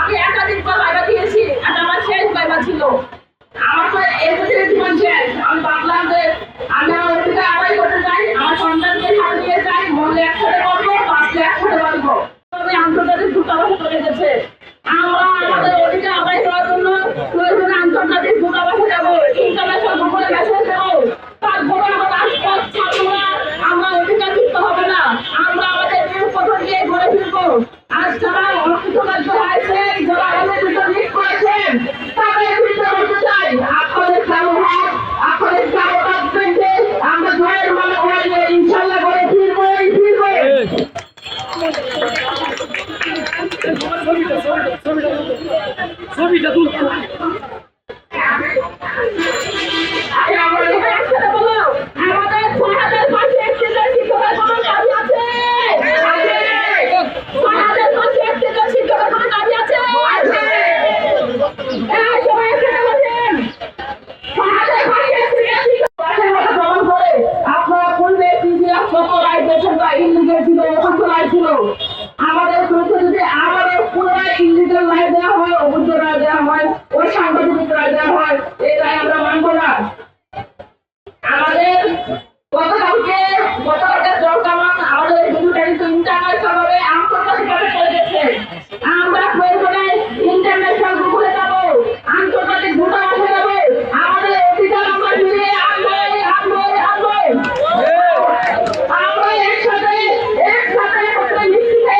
আমি একাধিকবার বাইবা দিয়েছি, আর আমার শেষ বাইবা ছিল। আমার তো এর ভিতরে জীবন শেষ। আমি ভাবলাম যে আমি আমার অধিকার আদায় করতে চাই, আমার সন্তানকে সাথে নিয়ে যাই, মরলে একসাথে মরবো, বাঁচলে একসাথে বাঁচবো। তবে আন্তর্জাতিক দূতাবাসে চলে গেছে। আমরা আমাদের অধিকার আদায় করার জন্য প্রয়োজনে আন্তর্জাতিক দূতাবাসে যাবো, ইন্টারন্যাশনাল গ্রুপে মেসেজ দেবো। তারপরে আমার রাজপথ ছাত্ররা আমরা অধিকার দিতে হবে না, আমরা আমাদের নিয়োগ পত্র দিয়ে ঘরে ফিরবো। আজ যারা অকৃতকার্য হয়েছে, যারা আমাদের ভিতর লিড করেছেন, তাদের বিরুদ্ধে বলতে চাই, আপনাদের চালু হোক, আপনাদের চালু থাকবেন যে আমরা ঘরের মনে হয়ে ইনশাল্লাহ ঘরে ফিরবোই ফিরবো। ছবিটা তুল। আমাদের ৬,০০০ পাশে একটি শিক্ষকের কোনো দাবি আছে? ৬,০০০ পাশে একটি শিক্ষকের কোনো দাবি আছে? সবাই এখানে বলেন ৬,০০০ পাশে একটি শিক্ষকের মতো গ্রহণ করে আপনারা পূর্বে পিজিএফ কত রায় দিয়েছেন বা ইলিগেল ছিল, অবৈধ রায় ছিল। আমাদের বিরুদ্ধে যদি আমাদের পুনরায় ইলিগেল রায় দেওয়া হয়, অবৈধ রায় দেওয়া হয়, ওই সাংবিধানিক রায় দেওয়া হয়, এই রায় আমরা মানব না। আমাদের গতকালকে জলকামান আমাদের ভিডিওটা কিন্তু ইন্টারন্যাশনাল ভাবে আন্তর্জাতিকভাবে চলে গেছে। আমরা প্রয়োজনে ইন্টারন্যাশনাল গ্রুপে যাবো, আন্তর্জাতিক দূতাবাসে যাবো, আমাদের অধিকার আমরা ফিরিয়ে আনবোই আনবোই আনবোই। আমরা একসাথে করতে মিশিয়ে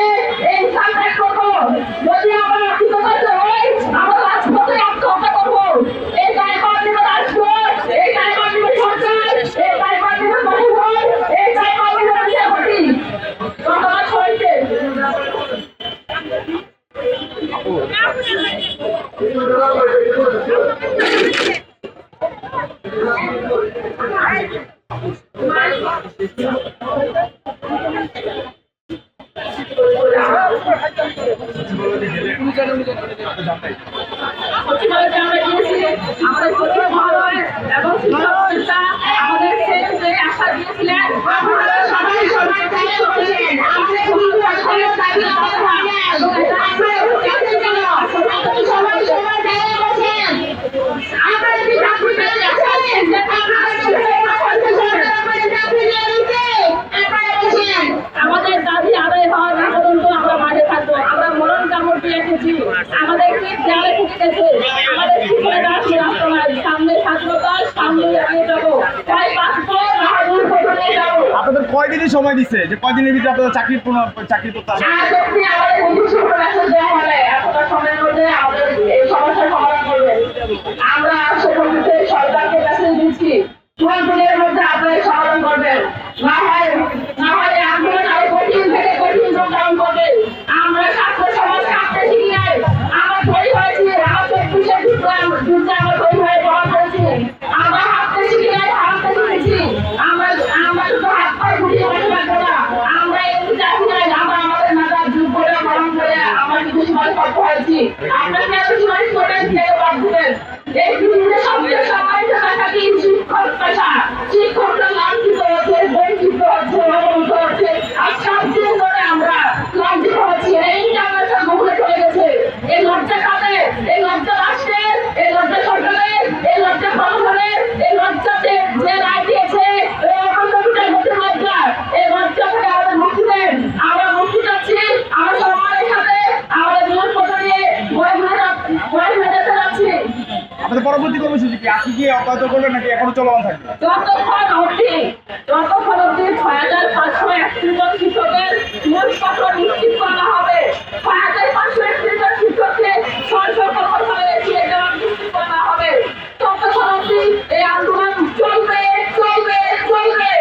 এই সামনে করবো। যদি আমরা অকৃতকার্য হই, আমরা রাজপথে আত্মহত্যা করবো। এই দায়ভার নিবে রাষ্ট্র, এই দায়ভার নিবে সরকার, এই দায়ভার নিবে পরিবার, এই দায়ভার নিবে বিচারপতি। ধন্যবাদ সবাইকে। আমাদের শেষে আশা দিয়েছিলেন আমাদের দাবি আদায় হওয়ার না পর্যন্ত আমরা মাঠে থাকবো। আমরা মরণ কামড় দিয়ে এসেছি, আমাদের জালে ঢুকে গেছে, আমাদের শিক্ষা রাষ্ট্র নাই। সামনে স্বাধীনতা, সামনে এগিয়ে যাবো, তাই বাঁচবো, আপনাদের কয়দিনের সময় দিচ্ছে, যে কয়দিনের ভিতরে আপনাদের চাকরি করতে আসে? আমাদের বন্ধু সূত্র মেসেজ দেওয়া হবে, এতটা সময়ের মধ্যে আমাদের এই সমস্যার সমাধান করবেন। আমরা সেখান থেকে সরকারকে মেসেজ দিচ্ছি, 4 দিনের মধ্যে আপনারা সমাধান করবেন। না হয় আন্দোলন আরো কঠিন থেকে কঠিন রূপ ধারণ করবে। আমরা ছাত্র সমাজ কাঁপতে শিখি নাই, আমরা তৈরি হয়েছি, আমাদের বিশেষ যুদ্ধে আমরা তৈরি হয়ে গ্রহণ করেছি। আমরা হাঁটতে শিখি নাই, হারাতে শিখেছি। আমরা শুধু হাত পায়ে ঘুরিয়ে বসে থাকবো না, আমরা এমনি চাচ্ছি নাই, আমরা আমাদের মেধার যোগ্যতা গ্রহণ করে আমরা কিছু সুপারিশ করতে হয়েছি। আপনাকে এত সুপারিশ করবেন, কেউ বাদ দিবেন। এই পৃথিবীতে সবচেয়ে সম্মানিত পেশা কি? শিক্ষক পেশা। শিক্ষকরা লাঞ্ছিত হচ্ছে, বঞ্চিত হচ্ছে, অবমুক্ত হচ্ছে, আর 7 দিন ধরে আমরা লাঞ্ছিত হচ্ছি। এই ইন্টারন্যাশনাল গ্রুপে চলে গেছে। এই লজ্জা কাদের? এই লজ্জা রাষ্ট্রের, এই লজ্জা সরকারের, এই লজ্জা প্রশাসনের, এই লজ্জাতে যে রায় দিয়েছে, এই অখণ্ড বিচারপতির লজ্জা। এই লজ্জা থেকে আমাদের মুক্তি দেন। আমরা মুক্তি চাচ্ছি, আমরা সম্মানের সাথে আমাদের নিয়োগপত্র নিয়ে ঘরে ফিরে যেতে যাচ্ছি। আপনাদের পরবর্তী কর্মসূচি কি? আজকে কি অব্যাহত করবেন নাকি এখনো চলমান থাকবে? যতক্ষণ অবধি ৬৫31 জন শিক্ষকের নিয়োগপত্র নিশ্চিত করা হবে, ৬৫31 জন শিক্ষককে সরকারি দিয়ে দেওয়ার নিশ্চিত করা হবে, ততক্ষণ অবধি এই আন্দোলন চলবে চলবে চলবে।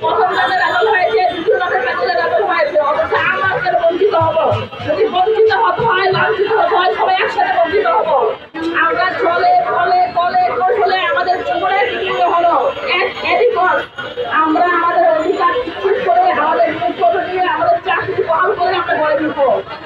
প্রথম রাতে রাজল হয়েছে, দ্বিতীয় রাতে রাজল হয়েছে, অথচ আমরা বঞ্চিত যদি প্রতিষ্ঠিত হতে হয় লাঞ্ছিত হতে